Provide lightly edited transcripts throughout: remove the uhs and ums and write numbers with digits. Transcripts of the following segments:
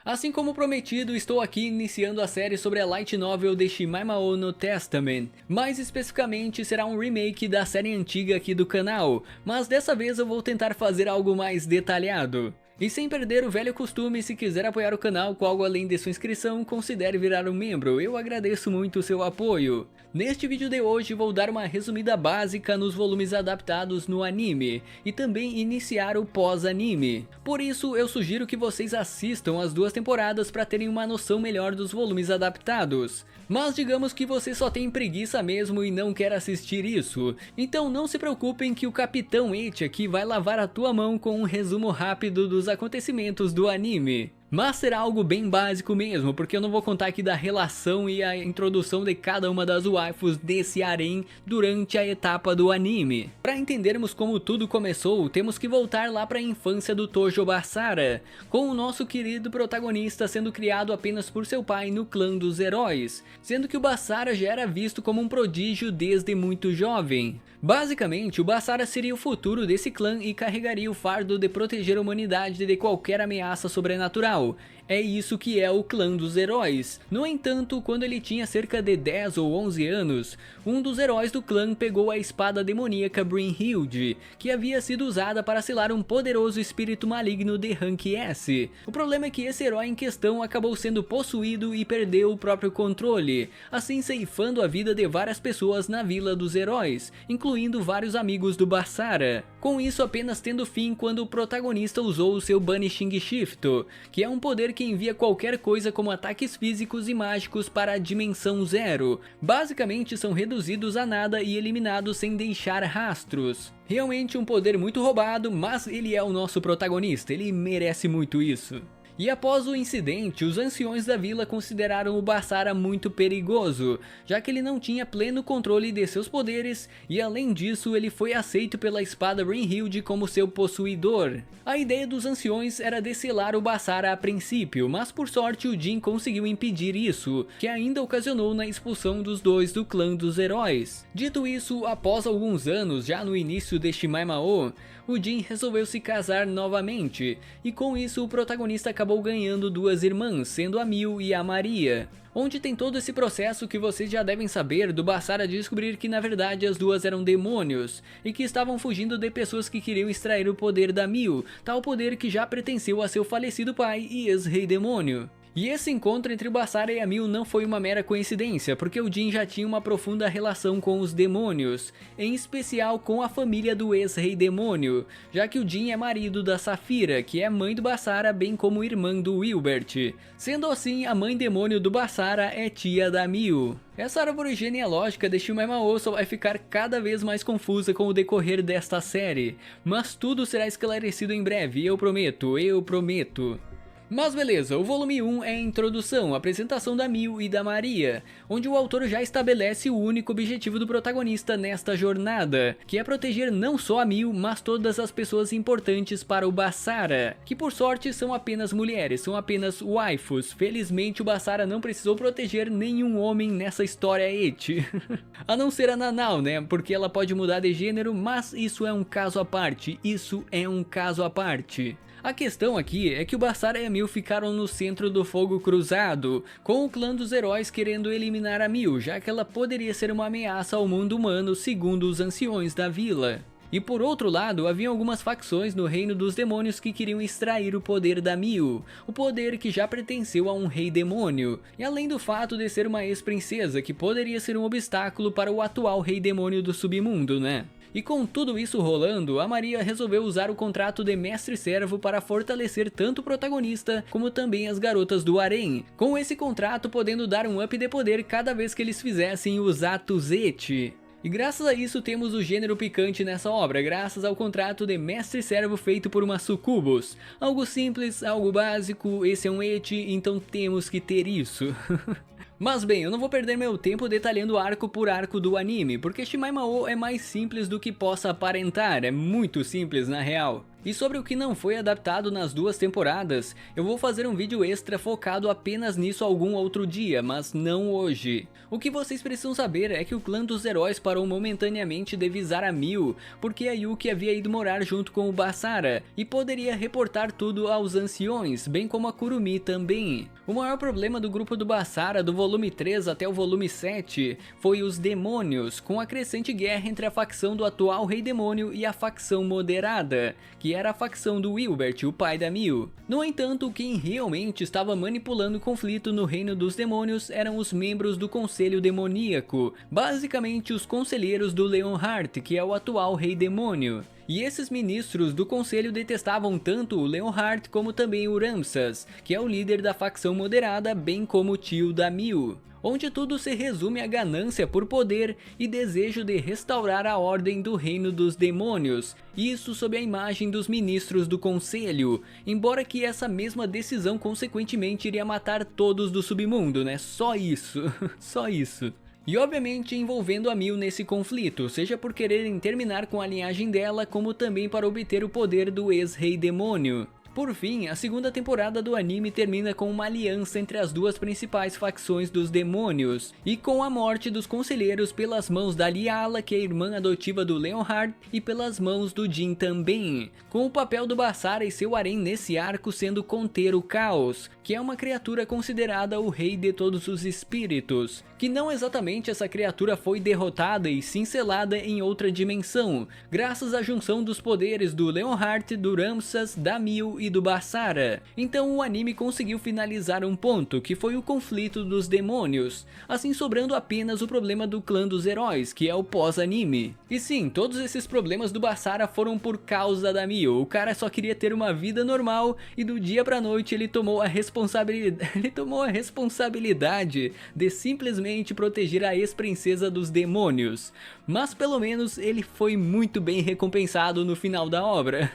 Assim como prometido, estou aqui iniciando a série sobre a light novel de Shimaimao no Testament. Mais especificamente, será um remake da série antiga aqui do canal, mas dessa vez eu vou tentar fazer algo mais detalhado. E sem perder o velho costume, se quiser apoiar o canal com algo além de sua inscrição, considere virar um membro, eu agradeço muito o seu apoio. Neste vídeo de hoje vou dar uma resumida básica nos volumes adaptados no anime, e também iniciar o pós-anime. Por isso eu sugiro que vocês assistam as duas temporadas para terem uma noção melhor dos volumes adaptados. Mas digamos que você só tem preguiça mesmo e não quer assistir isso, então não se preocupem que o Capitão Eti aqui vai lavar a tua mão com um resumo rápido dos acontecimentos do anime. Mas será algo bem básico mesmo, porque eu não vou contar aqui da relação e a introdução de cada uma das waifus desse harém durante a etapa do anime. Para entendermos como tudo começou, temos que voltar lá para a infância do Tojo Basara, com o nosso querido protagonista sendo criado apenas por seu pai no clã dos heróis, sendo que o Basara já era visto como um prodígio desde muito jovem. Basicamente, o Basara seria o futuro desse clã e carregaria o fardo de proteger a humanidade de qualquer ameaça sobrenatural. É isso que é o clã dos heróis. No entanto, quando ele tinha cerca de 10 ou 11 anos, um dos heróis do clã pegou a espada demoníaca Brynhilde, que havia sido usada para selar um poderoso espírito maligno de Rank S. O problema é que esse herói em questão acabou sendo possuído e perdeu o próprio controle, assim ceifando a vida de várias pessoas na Vila dos Heróis, incluindo vários amigos do Basara. Com isso apenas tendo fim quando o protagonista usou o seu Banishing Shift, que é um poder que envia qualquer coisa como ataques físicos e mágicos para a dimensão zero. Basicamente são reduzidos a nada e eliminados sem deixar rastros. Realmente um poder muito roubado, mas ele é o nosso protagonista, ele merece muito isso. E após o incidente, os anciões da vila consideraram o Basara muito perigoso, já que ele não tinha pleno controle de seus poderes e além disso ele foi aceito pela espada Brynhilde como seu possuidor. A ideia dos anciões era de selar o Basara a princípio, mas por sorte o Jin conseguiu impedir isso, que ainda ocasionou na expulsão dos dois do clã dos heróis. Dito isso, após alguns anos, já no início de Shimaimao, o Jin resolveu se casar novamente, e com isso o protagonista acabou ganhando duas irmãs, sendo a Mil e a Maria. Onde tem todo esse processo que vocês já devem saber do Basara descobrir que na verdade as duas eram demônios, e que estavam fugindo de pessoas que queriam extrair o poder da Mil, tal poder que já pertenceu a seu falecido pai e ex-rei demônio. E esse encontro entre o Basara e a Mil não foi uma mera coincidência, porque o Jin já tinha uma profunda relação com os demônios, em especial com a família do ex-rei demônio, já que o Jin é marido da Safira, que é mãe do Basara bem como irmã do Wilbert. Sendo assim, a mãe demônio do Basara é tia da Mil. Essa árvore genealógica de Shimaimao só vai ficar cada vez mais confusa com o decorrer desta série, mas tudo será esclarecido em breve, eu prometo, eu prometo. Mas beleza, o volume 1 é a introdução, a apresentação da Mil e da Maria, onde o autor já estabelece o único objetivo do protagonista nesta jornada, que é proteger não só a Mil, mas todas as pessoas importantes para o Basara, que por sorte são apenas mulheres, são apenas waifus. Felizmente o Basara não precisou proteger nenhum homem nessa história eti. A não ser a Nanao, né, porque ela pode mudar de gênero, mas isso é um caso à parte, isso é um caso à parte. A questão aqui é que o Basara e a Mil ficaram no centro do fogo cruzado, com o clã dos heróis querendo eliminar a Mil, já que ela poderia ser uma ameaça ao mundo humano segundo os anciões da vila. E por outro lado, havia algumas facções no reino dos demônios que queriam extrair o poder da Mil, o poder que já pertenceu a um rei demônio, e além do fato de ser uma ex-princesa que poderia ser um obstáculo para o atual rei demônio do submundo, né? E com tudo isso rolando, a Maria resolveu usar o contrato de mestre-servo para fortalecer tanto o protagonista como também as garotas do harém, com esse contrato podendo dar um up de poder cada vez que eles fizessem os atos eti. E graças a isso temos o gênero picante nessa obra, graças ao contrato de mestre-servo feito por uma sucubus. Algo simples, algo básico, esse é um eti, então temos que ter isso. Mas bem, eu não vou perder meu tempo detalhando arco por arco do anime, porque Shimaimao é mais simples do que possa aparentar, é muito simples na real. E sobre o que não foi adaptado nas 2 temporadas, eu vou fazer um vídeo extra focado apenas nisso algum outro dia, mas não hoje. O que vocês precisam saber é que o clã dos heróis parou momentaneamente de visar a Mil, porque a Yuki havia ido morar junto com o Basara, e poderia reportar tudo aos anciões, bem como a Kurumi também. O maior problema do grupo do Basara do volume 3 até o volume 7 foi os demônios, com a crescente guerra entre a facção do atual Rei Demônio e a facção moderada, que era a facção do Wilbert, o pai da Mil. No entanto, quem realmente estava manipulando o conflito no Reino dos Demônios eram os membros do Conselho Demoníaco, basicamente os conselheiros do Leonhardt, que é o atual Rei Demônio. E esses ministros do conselho detestavam tanto o Leonhardt como também o Ramsas, que é o líder da facção moderada, bem como o tio da Mil, onde tudo se resume à ganância por poder e desejo de restaurar a ordem do reino dos demônios, isso sob a imagem dos ministros do conselho, embora que essa mesma decisão consequentemente iria matar todos do submundo, né? Só isso, só isso. E obviamente envolvendo a Mil nesse conflito, seja por quererem terminar com a linhagem dela, como também para obter o poder do ex-rei demônio. Por fim, a segunda temporada do anime termina com uma aliança entre as 2 principais facções dos demônios, e com a morte dos conselheiros pelas mãos da Liala, que é a irmã adotiva do Leonhardt, e pelas mãos do Jin também, com o papel do Basara e seu harém nesse arco sendo conter o caos, que é uma criatura considerada o rei de todos os espíritos, que não exatamente essa criatura foi derrotada e cincelada em outra dimensão, graças à junção dos poderes do Leonhardt, do Ramsas, da Mil e do Basara. Então o anime conseguiu finalizar um ponto, que foi o conflito dos demônios, assim sobrando apenas o problema do clã dos heróis, que é o pós-anime. E sim, todos esses problemas do Basara foram por causa da Mil. O cara só queria ter uma vida normal e do dia pra noite ele tomou a responsabilidade de simplesmente proteger a ex-princesa dos demônios. Mas pelo menos ele foi muito bem recompensado no final da obra.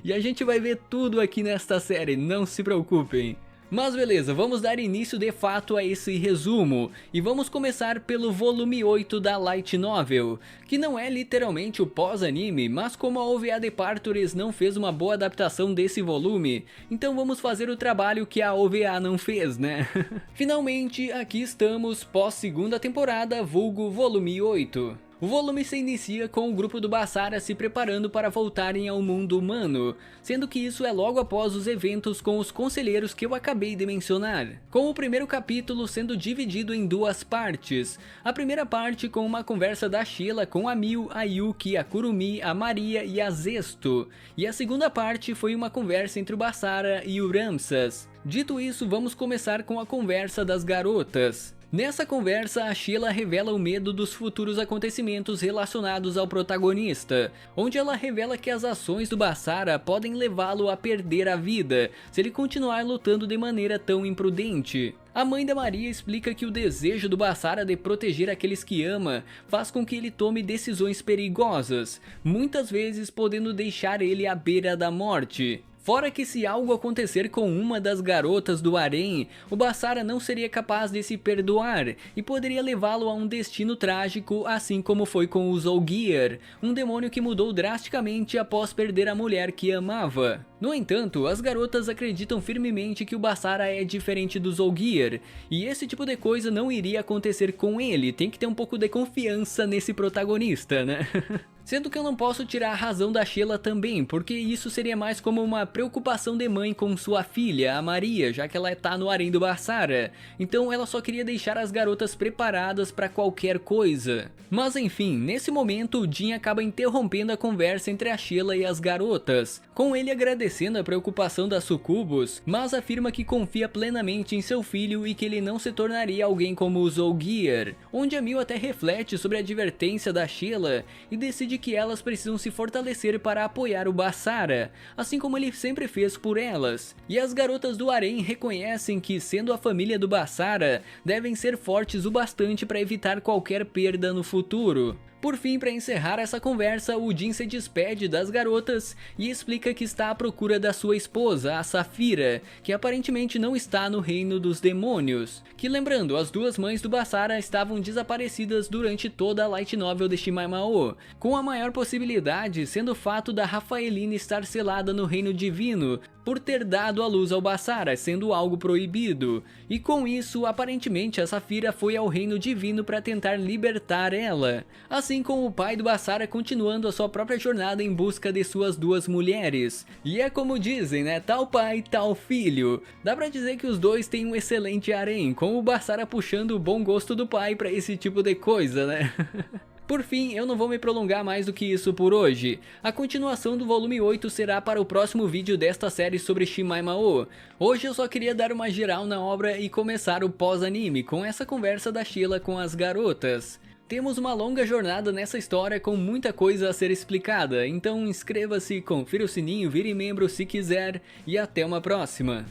E a gente vai ver tudo aqui nesta série, não se preocupem. Mas beleza, vamos dar início de fato a esse resumo, e vamos começar pelo volume 8 da Light Novel, que não é literalmente o pós-anime, mas como a OVA de Partures não fez uma boa adaptação desse volume, então vamos fazer o trabalho que a OVA não fez, né? Finalmente, aqui estamos pós segunda temporada, vulgo volume 8. O volume se inicia com o grupo do Basara se preparando para voltarem ao mundo humano, sendo que isso é logo após os eventos com os conselheiros que eu acabei de mencionar, com o primeiro capítulo sendo dividido em 2 partes. A primeira parte com uma conversa da Sheila com a Mil, a Yuki, a Kurumi, a Maria e a Zesto, e a segunda parte foi uma conversa entre o Basara e o Ramsas. Dito isso, vamos começar com a conversa das garotas. Nessa conversa, a Sheila revela o medo dos futuros acontecimentos relacionados ao protagonista, onde ela revela que as ações do Basara podem levá-lo a perder a vida, se ele continuar lutando de maneira tão imprudente. A mãe da Maria explica que o desejo do Basara de proteger aqueles que ama faz com que ele tome decisões perigosas, muitas vezes podendo deixar ele à beira da morte. Fora que se algo acontecer com uma das garotas do harém, o Basara não seria capaz de se perdoar e poderia levá-lo a um destino trágico, assim como foi com o Zolgyr, um demônio que mudou drasticamente após perder a mulher que amava. No entanto, as garotas acreditam firmemente que o Basara é diferente do Zolgyr, e esse tipo de coisa não iria acontecer com ele, tem que ter um pouco de confiança nesse protagonista, né? Sendo que eu não posso tirar a razão da Sheila também, porque isso seria mais como uma preocupação de mãe com sua filha, a Maria, já que ela tá no harém do Basara. Então ela só queria deixar as garotas preparadas para qualquer coisa. Mas enfim, nesse momento o Jin acaba interrompendo a conversa entre a Sheila e as garotas, com ele agradecendo a preocupação das sucubos, mas afirma que confia plenamente em seu filho e que ele não se tornaria alguém como o Zolgyr, onde a Mil até reflete sobre a advertência da Sheila e decide que elas precisam se fortalecer para apoiar o Basara, assim como ele sempre fez por elas. E as garotas do harém reconhecem que, sendo a família do Basara, devem ser fortes o bastante para evitar qualquer perda no futuro. Por fim, para encerrar essa conversa, o Jin se despede das garotas e explica que está à procura da sua esposa, a Saphira, que aparentemente não está no reino dos demônios. Que, lembrando, as duas mães do Basara estavam desaparecidas durante toda a light novel de Shimaemao, com a maior possibilidade sendo o fato da Rafaelina estar selada no reino divino, por ter dado à luz ao Basara, sendo algo proibido. E com isso, aparentemente a Saphira foi ao reino divino para tentar libertar ela. Assim como o pai do Basara continuando a sua própria jornada em busca de suas duas mulheres. E é como dizem, né, tal pai, tal filho. Dá pra dizer que os dois têm um excelente harém, com o Basara puxando o bom gosto do pai pra esse tipo de coisa, né? Por fim, eu não vou me prolongar mais do que isso por hoje. A continuação do volume 8 será para o próximo vídeo desta série sobre Shimaemao. Hoje eu só queria dar uma geral na obra e começar o pós-anime com essa conversa da Sheila com as garotas. Temos uma longa jornada nessa história com muita coisa a ser explicada, então inscreva-se, confira o sininho, vire membro se quiser e até uma próxima.